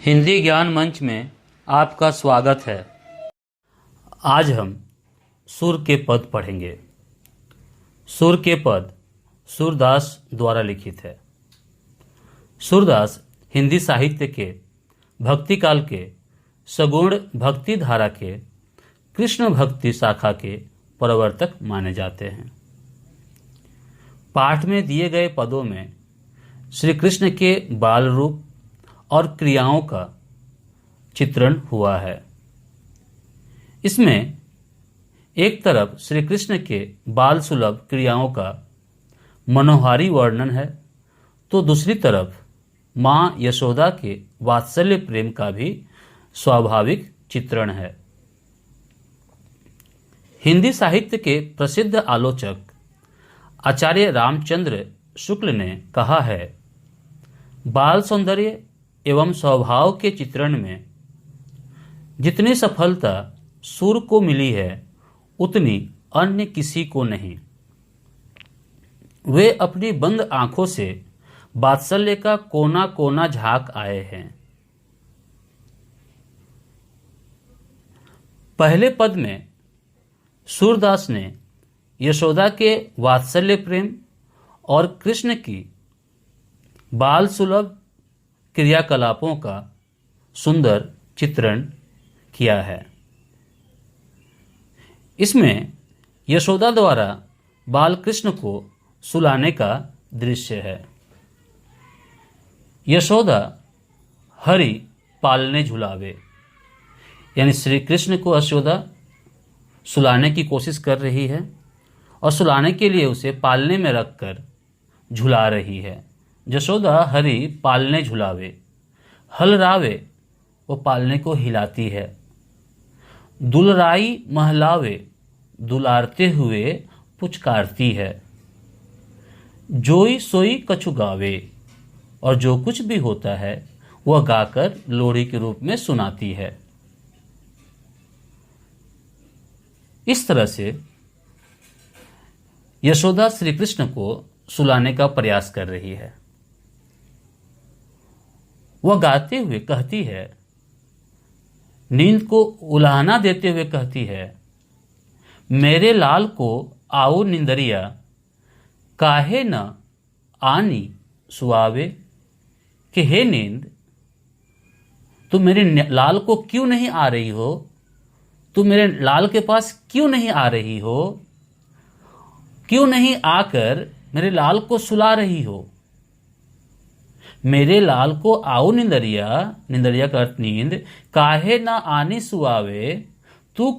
हिंदी ज्ञान मंच में आपका स्वागत है। आज हम सुर के पद पढ़ेंगे। सुर के पद सूरदास द्वारा लिखित है। सूरदास हिंदी साहित्य के भक्ति काल के सगुण भक्ति धारा के कृष्ण भक्ति शाखा के प्रवर्तक माने जाते हैं। पाठ में दिए गए पदों में श्री कृष्ण के बाल रूप और क्रियाओं का चित्रण हुआ है। इसमें एक तरफ श्री कृष्ण के बाल सुलभ क्रियाओं का मनोहारी वर्णन है, तो दूसरी तरफ मां यशोदा के वात्सल्य प्रेम का भी स्वाभाविक चित्रण है। हिंदी साहित्य के प्रसिद्ध आलोचक आचार्य रामचंद्र शुक्ल ने कहा है, बाल सौंदर्य एवं स्वभाव के चित्रण में जितनी सफलता सुर को मिली है उतनी अन्य किसी को नहीं। वे अपनी बंद आंखों से वात्सल्य का कोना कोना झांक आए हैं। पहले पद में सूरदास ने यशोदा के वात्सल्य प्रेम और कृष्ण की बाल सुलभ क्रियाकलापों का सुंदर चित्रण किया है। इसमें यशोदा द्वारा बाल कृष्ण को सुलाने का दृश्य है। यशोदा हरि पालने झुलावे, यानी श्री कृष्ण को यशोदा सुलाने की कोशिश कर रही है और सुलाने के लिए उसे पालने में रखकर झुला रही है। यशोदा हरि पालने झुलावे, हलरावे वो पालने को हिलाती है, दुलराई महलावे दुलारते हुए पुचकारती है, जोई सोई कछु गावे और जो कुछ भी होता है वह गाकर लोरी के रूप में सुनाती है। इस तरह से यशोदा श्री कृष्ण को सुलाने का प्रयास कर रही है। वह गाते हुए कहती है, नींद को उलाहना देते हुए कहती है, मेरे लाल को आओ निंदरिया काहे न आनी सुआवे, कि हे नींद तुम मेरे लाल को क्यों नहीं आ रही हो, तुम मेरे लाल के पास क्यों नहीं आ रही हो, क्यों नहीं आकर मेरे लाल को सुला रही हो। मेरे लाल को आओ निंदरिया, निंदरिया का अर्थ नींद, काहे ना आने सुआवे, तू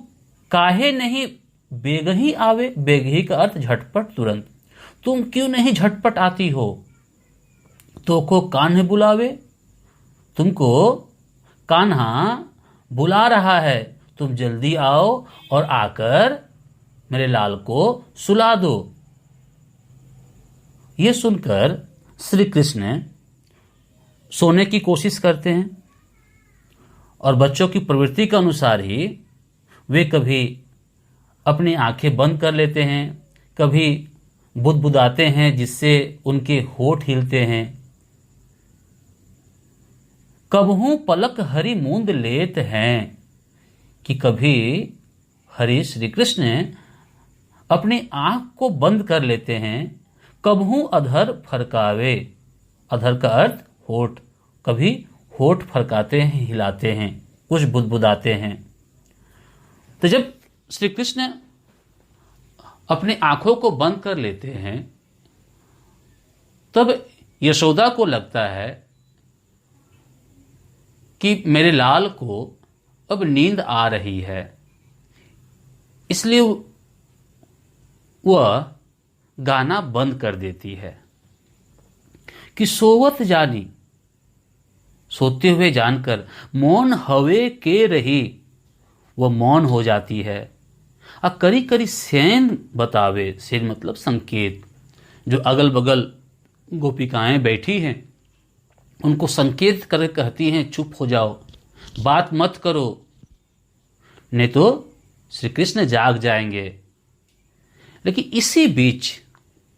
काहे नहीं बेगही आवे, बेगही का अर्थ झटपट तुरंत, तुम क्यों नहीं झटपट आती हो। तो को कान्हा बुलावे, तुमको कान्हा बुला रहा है, तुम जल्दी आओ और आकर मेरे लाल को सुला दो। यह सुनकर श्री कृष्ण सोने की कोशिश करते हैं और बच्चों की प्रवृत्ति के अनुसार ही वे कभी अपनी आंखें बंद कर लेते हैं, कभी बुदबुदाते हैं जिससे उनके होठ हिलते हैं। कबहू पलक हरि मूंद लेत हैं, कि कभी हरि श्री कृष्ण अपनी आंख को बंद कर लेते हैं। कबहू अधर फरकावे, अधर का अर्थ होठ, कभी होठ फरकाते हैं, हिलाते हैं, कुछ बुदबुदाते हैं। तो जब श्री कृष्ण अपनी आंखों को बंद कर लेते हैं तब यशोदा को लगता है कि मेरे लाल को अब नींद आ रही है, इसलिए वह गाना बंद कर देती है। कि सोवत जानी, सोते हुए जानकर, मौन हवे के रही, वह मौन हो जाती है। करी करी सेन बतावे, सेन मतलब संकेत, जो अगल बगल गोपिकाएं बैठी हैं उनको संकेत कर कहती हैं, चुप हो जाओ, बात मत करो, नहीं तो श्री कृष्ण जाग जाएंगे। लेकिन इसी बीच,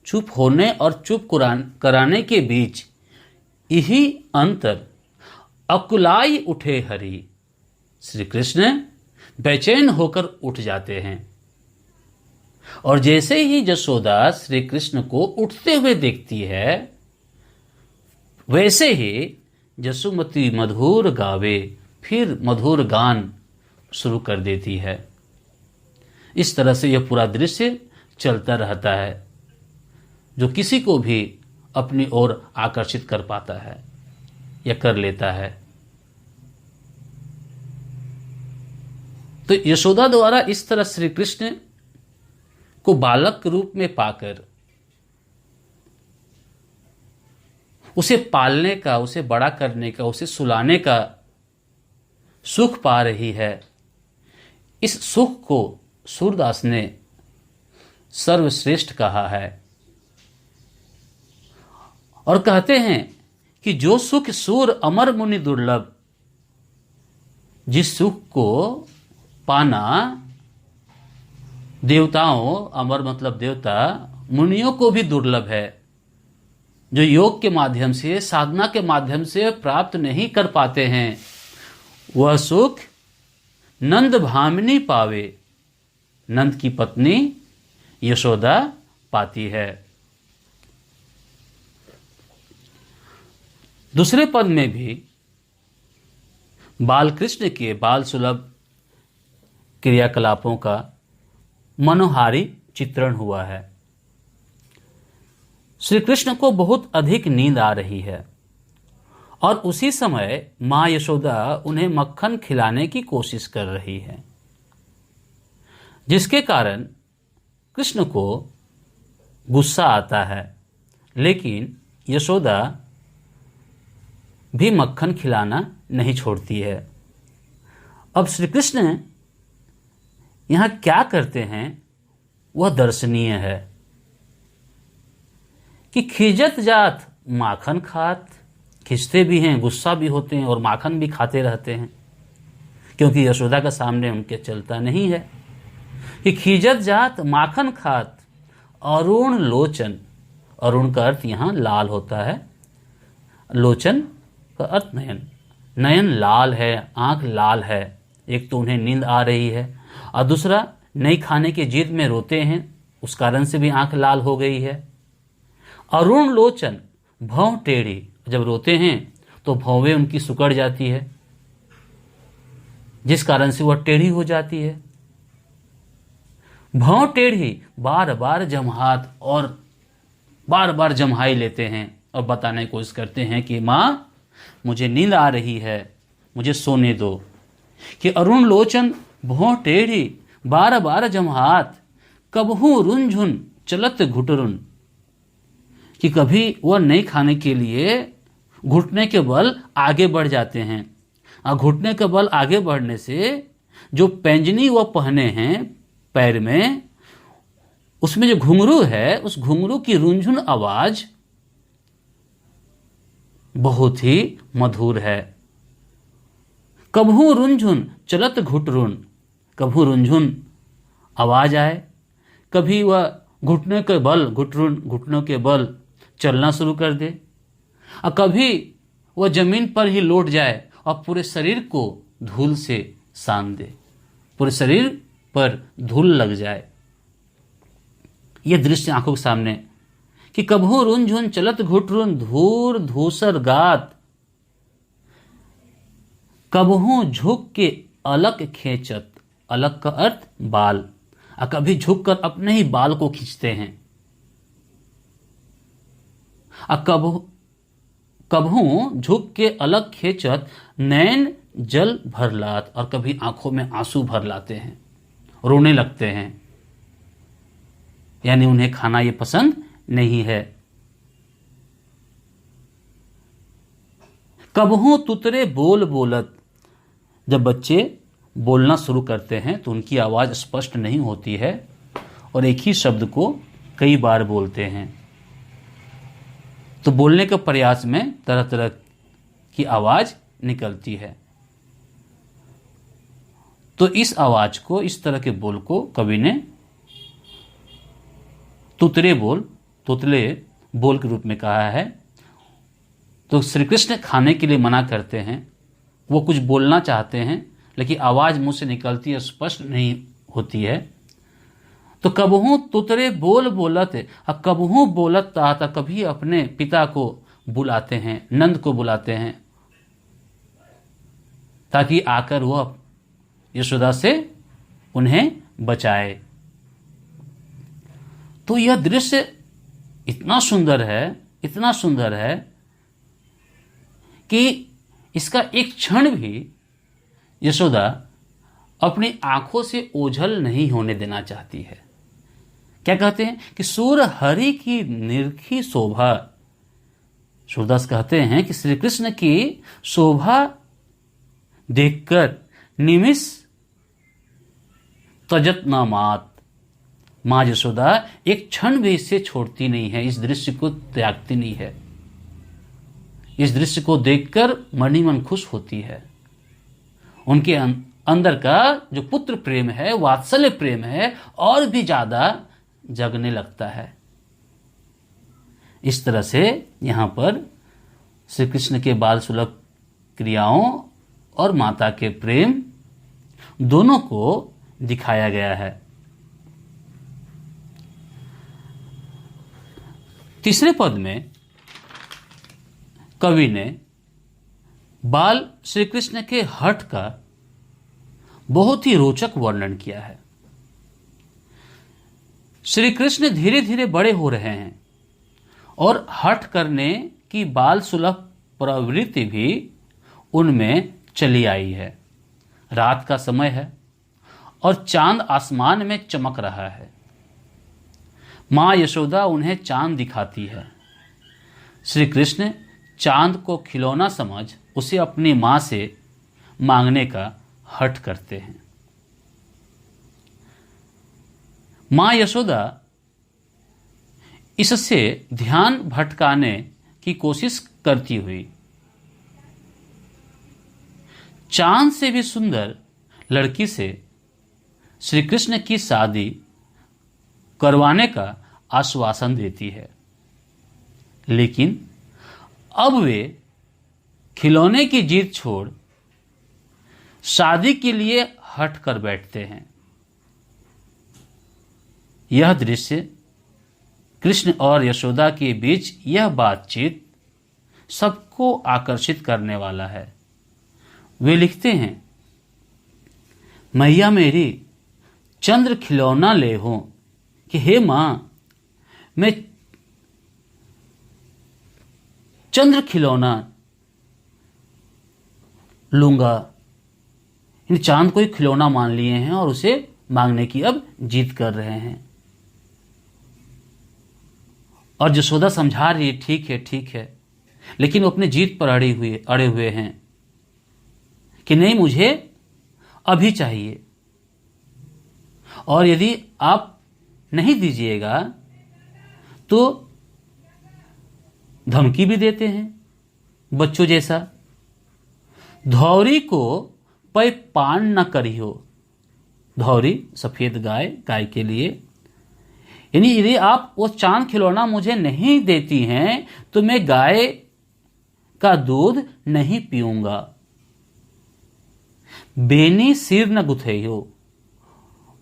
चुप होने और चुप कराने के बीच यही अंतर अकुलाई उठे हरि। श्री कृष्ण बेचैन होकर उठ जाते हैं और जैसे ही यशोदा श्री कृष्ण को उठते हुए देखती है, वैसे ही जसुमती मधुर गावे, फिर मधुर गान शुरू कर देती है। इस तरह से यह पूरा दृश्य चलता रहता है, जो किसी को भी अपनी ओर आकर्षित कर पाता है या कर लेता है। तो यशोदा द्वारा इस तरह श्री कृष्ण को बालक के रूप में पाकर उसे पालने का, उसे बड़ा करने का, उसे सुलाने का सुख पा रही है। इस सुख को सूरदास ने सर्वश्रेष्ठ कहा है और कहते हैं कि जो सुख सूर अमर मुनि दुर्लभ, जिस सुख को पाना देवताओं, अमर मतलब देवता, मुनियों को भी दुर्लभ है, जो योग के माध्यम से, साधना के माध्यम से प्राप्त नहीं कर पाते हैं, वह सुख नंद भामिनी पावे, नंद की पत्नी यशोदा पाती है। दूसरे पद में भी बाल कृष्ण के बाल सुलभ क्रियाकलापों का मनोहारी चित्रण हुआ है। श्री कृष्ण को बहुत अधिक नींद आ रही है और उसी समय मां यशोदा उन्हें मक्खन खिलाने की कोशिश कर रही है, जिसके कारण कृष्ण को गुस्सा आता है, लेकिन यशोदा भी मक्खन खिलाना नहीं छोड़ती है। अब श्री कृष्ण यहां क्या करते हैं वह दर्शनीय है कि खिजत जात माखन खात, खिंचते भी हैं, गुस्सा भी होते हैं और माखन भी खाते रहते हैं, क्योंकि यशोदा का सामने उनके चलता नहीं है। कि खिजत जात माखन खात अरुण लोचन, अरुण का अर्थ यहां लाल होता है, लोचन का अर्थ नयन, नयन लाल है, आंख लाल है। एक तो उन्हें नींद आ रही है और दूसरा नहीं खाने की जिद में रोते हैं, उस कारण से भी आंख लाल हो गई है। अरुण लोचन भौं टेढ़ी, जब रोते हैं तो भौवें उनकी सुकड़ जाती है, जिस कारण से वह टेढ़ी हो जाती है। भौं टेढ़ी बार बार जमहात, और बार बार जमहाई लेते हैं और बताने की कोशिश करते हैं कि मां मुझे नींद आ रही है, मुझे सोने दो। कि अरुण लोचन भौं टेढ़ी बार बार जमहात कबहू रुंझुन चलत घुटरुन, कि कभी वह नहीं खाने के लिए घुटने के बल आगे बढ़ जाते हैं, और घुटने के बल आगे बढ़ने से जो पैंजनी वह पहने हैं पैर में, उसमें जो घुंघरू है, उस घुंघरू की रुंझुन आवाज बहुत ही मधुर है। कभू रुंझुन चलत घुटरुन, कभू रुंझुन आवाज आए, कभी वह घुटने के बल, घुटनों के बल चलना शुरू कर दे, और कभी वह जमीन पर ही लौट जाए और पूरे शरीर को धूल से सान दे, पूरे शरीर पर धूल लग जाए। यह दृश्य आंखों के सामने कि कभू रुंझुन चलत घुटरुन धूर धूसर गात, कबहू झुक के अलग खींचत, अलग का अर्थ बाल, और कभी झुककर अपने ही बाल को खींचते हैं। कबहू झुक के अलग खींचत नैन जल भर लात, और कभी आंखों में आंसू भर लाते हैं, रोने लगते हैं, यानी उन्हें खाना ये पसंद नहीं है। कबहू तुतरे बोल बोलत, जब बच्चे बोलना शुरू करते हैं तो उनकी आवाज स्पष्ट नहीं होती है और एक ही शब्द को कई बार बोलते हैं, तो बोलने के प्रयास में तरह तरह की आवाज निकलती है। तो इस आवाज को, इस तरह के बोल को कवि ने तुतले बोल के रूप में कहा है। तो श्री कृष्ण खाने के लिए मना करते हैं वो कुछ बोलना चाहते हैं लेकिन आवाज मुंह से निकलती है, स्पष्ट नहीं होती है। तो कबहू तुतरे बोल बोलत और कबहू बोलत ताता, कभी अपने पिता को बुलाते हैं, नंद को बुलाते हैं, ताकि आकर वो यशोदा से उन्हें बचाए। तो यह दृश्य इतना सुंदर है, इतना सुंदर है कि इसका एक क्षण भी यशोदा अपनी आंखों से ओझल नहीं होने देना चाहती है। क्या कहते हैं कि सूर हरि की निरखी शोभा, सूरदास कहते हैं कि श्री कृष्ण की शोभा देखकर निमिष तजत न मात, मां यशोदा एक क्षण भी इसे छोड़ती नहीं है, इस दृश्य को त्यागती नहीं है। इस दृश्य को देखकर मन ही मन खुश होती है। उनके अंदर का जो पुत्र प्रेम है, वात्सल्य प्रेम है, और भी ज्यादा जगने लगता है। इस तरह से यहां पर श्री कृष्ण के बाल सुलभ क्रियाओं और माता के प्रेम दोनों को दिखाया गया है। तीसरे पद में कवि ने बाल श्री कृष्ण के हठ का बहुत ही रोचक वर्णन किया है। श्री कृष्ण धीरे धीरे बड़े हो रहे हैं और हठ करने की बाल सुलभ प्रवृत्ति भी उनमें चली आई है। रात का समय है और चांद आसमान में चमक रहा है। मां यशोदा उन्हें चांद दिखाती है। श्री कृष्ण चांद को खिलौना समझ उसे अपनी मां से मांगने का हठ करते हैं। मां यशोदा इससे ध्यान भटकाने की कोशिश करती हुई चांद से भी सुंदर लड़की से श्री कृष्ण की शादी करवाने का आश्वासन देती है, लेकिन अब वे खिलौने की जीत छोड़ शादी के लिए हट कर बैठते हैं। यह दृश्य कृष्ण और यशोदा के बीच यह बातचीत सबको आकर्षित करने वाला है। वे लिखते हैं, मैया मेरी चंद्र खिलौना ले हो कि हे मां मैं चंद्र खिलौना लूंगा। इन चांद को ही खिलौना मान लिए हैं और उसे मांगने की अब जीत कर रहे हैं। और यशोदा समझा रही है, ठीक है, लेकिन वो अपनी जीत पर अड़े हुए हैं कि नहीं, मुझे अभी चाहिए, और यदि आप नहीं दीजिएगा तो धमकी भी देते हैं बच्चों जैसा। धौरी को पै पान न करियो। धौरी सफेद गाय, गाय के लिए, यानी यदि आप वो चांद खिलौना मुझे नहीं देती हैं तो मैं गाय का दूध नहीं पीऊंगा। बेनी सिर न गुथेयो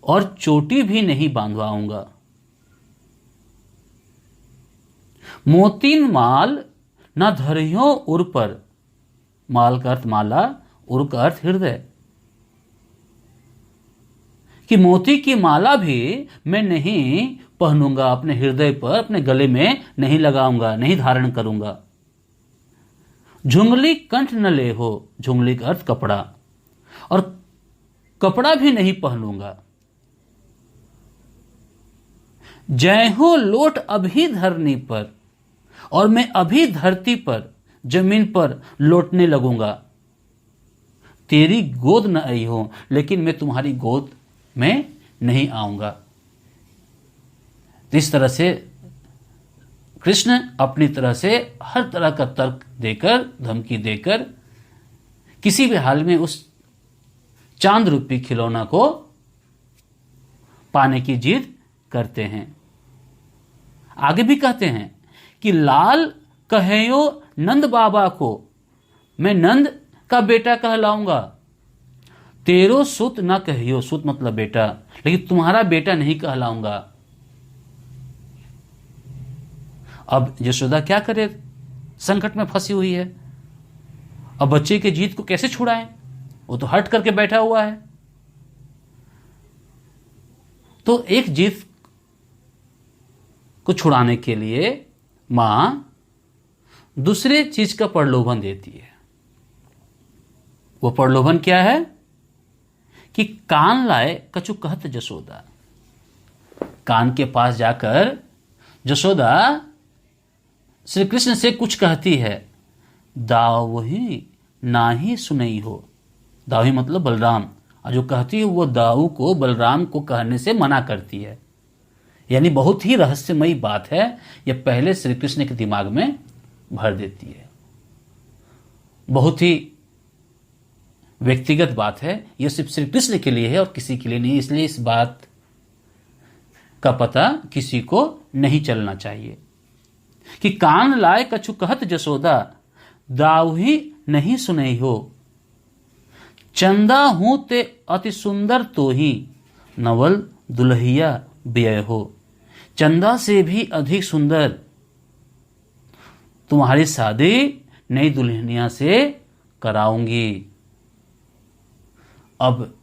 और चोटी भी नहीं बांधवाऊंगा। मोतीन माल न धरियो उर पर। माल का अर्थ माला, उर का अर्थ हृदय, कि मोती की माला भी मैं नहीं पहनूंगा, अपने हृदय पर, अपने गले में नहीं लगाऊंगा, नहीं धारण करूंगा। झुंगली कंठ न ले हो। झुंगली का अर्थ कपड़ा, और कपड़ा भी नहीं पहनूंगा। जय हो लोट अभी धरनी पर, और मैं अभी धरती पर, जमीन पर लौटने लगूंगा। तेरी गोद न आई हो, लेकिन मैं तुम्हारी गोद में नहीं आऊंगा। इस तरह से कृष्ण अपनी तरह से हर तरह का तर्क देकर, धमकी देकर किसी भी हाल में उस चांद रूपी खिलौना को पाने की जिद करते हैं। आगे भी कहते हैं कि लाल कहेयो नंद बाबा को, मैं नंद का बेटा कहलाऊंगा। तेरो सुत न कहियो, सुत मतलब बेटा, लेकिन तुम्हारा बेटा नहीं कहलाऊंगा। अब यशोदा क्या करे, संकट में फंसी हुई है। अब बच्चे की जीत को कैसे छुड़ाएं, वो तो हट करके बैठा हुआ है। तो एक जीत को छुड़ाने के लिए मां दूसरे चीज का प्रलोभन देती है। वो प्रलोभन क्या है कि कान लाए कछु कहत जसोदा। कान के पास जाकर जसोदा श्री कृष्ण से कुछ कहती है। दावही नाही सुनई हो, दावही मतलब बलराम, और जो कहती है वो दाऊ को, बलराम को कहने से मना करती है। यानी बहुत ही रहस्यमयी बात है, यह पहले श्री कृष्ण के दिमाग में भर देती है। बहुत ही व्यक्तिगत बात है, यह सिर्फ श्री कृष्ण के लिए है और किसी के लिए नहीं, इसलिए इस बात का पता किसी को नहीं चलना चाहिए कि कान लाए कछु कहत जसोदा, दाऊही नहीं सुनई हो। चंदा हूं ते अति सुंदर तो ही, नवल दुल्हिया व्यय हो। चंदा से भी अधिक सुंदर तुम्हारी शादी नई दुल्हनिया से कराऊंगी। अब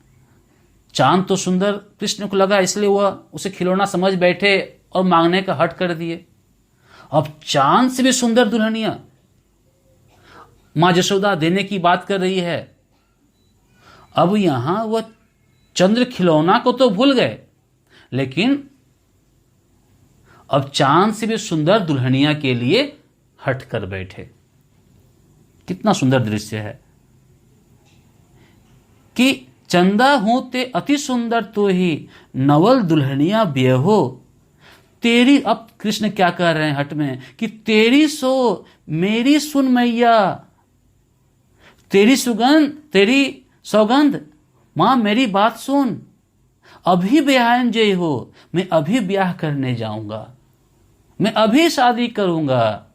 चांद तो सुंदर कृष्ण को लगा, इसलिए वह उसे खिलौना समझ बैठे और मांगने का हट कर दिए। अब चांद से भी सुंदर दुल्हनिया मां यशोदा देने की बात कर रही है। अब यहां वह चंद्र खिलौना को तो भूल गए, लेकिन अब चांद से भी सुंदर दुल्हनिया के लिए हट कर बैठे। कितना सुंदर दृश्य है कि चंदा हूं ते अति सुंदर तो ही, नवल दुल्हनिया ब्य हो। तेरी, अब कृष्ण क्या कह रहे हैं हट में कि तेरी सो मेरी सुन मैया, तेरी सुगंध, तेरी सौगंध, मां मेरी बात सुन। अभी ब्याहन जय हो, मैं अभी ब्याह करने जाऊंगा, मैं अभी शादी करूंगा।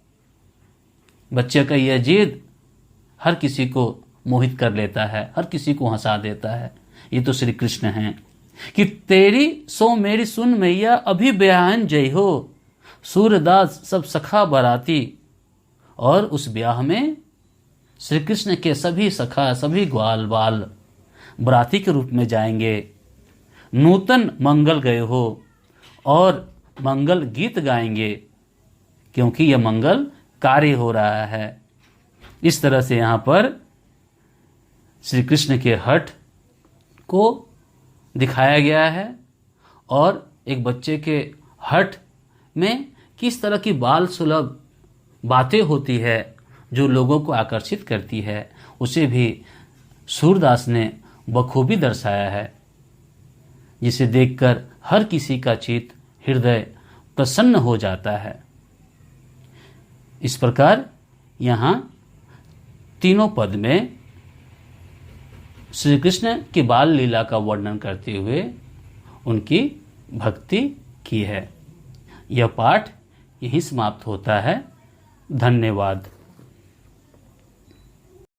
बच्चे का यह जिद हर किसी को मोहित कर लेता है, हर किसी को हंसा देता है। ये तो श्री कृष्ण हैं कि तेरी सो मेरी सुन मैया, अभी ब्याहन जय हो। सूरदास सब सखा बराती, और उस ब्याह में श्री कृष्ण के सभी सखा, सभी ग्वाल बाल बराती के रूप में जाएंगे। नूतन मंगल गए हो, और मंगल गीत गाएंगे, क्योंकि यह मंगल कार्य हो रहा है। इस तरह से यहां पर श्री कृष्ण के हठ को दिखाया गया है, और एक बच्चे के हठ में किस तरह की बाल सुलभ बातें होती है जो लोगों को आकर्षित करती है, उसे भी सूरदास ने बखूबी दर्शाया है, जिसे देखकर हर किसी का चित्त, हृदय प्रसन्न हो जाता है। इस प्रकार यहाँ तीनों पद में श्री कृष्ण की बाल लीला का वर्णन करते हुए उनकी भक्ति की है। यह पाठ यहीं समाप्त होता है। धन्यवाद।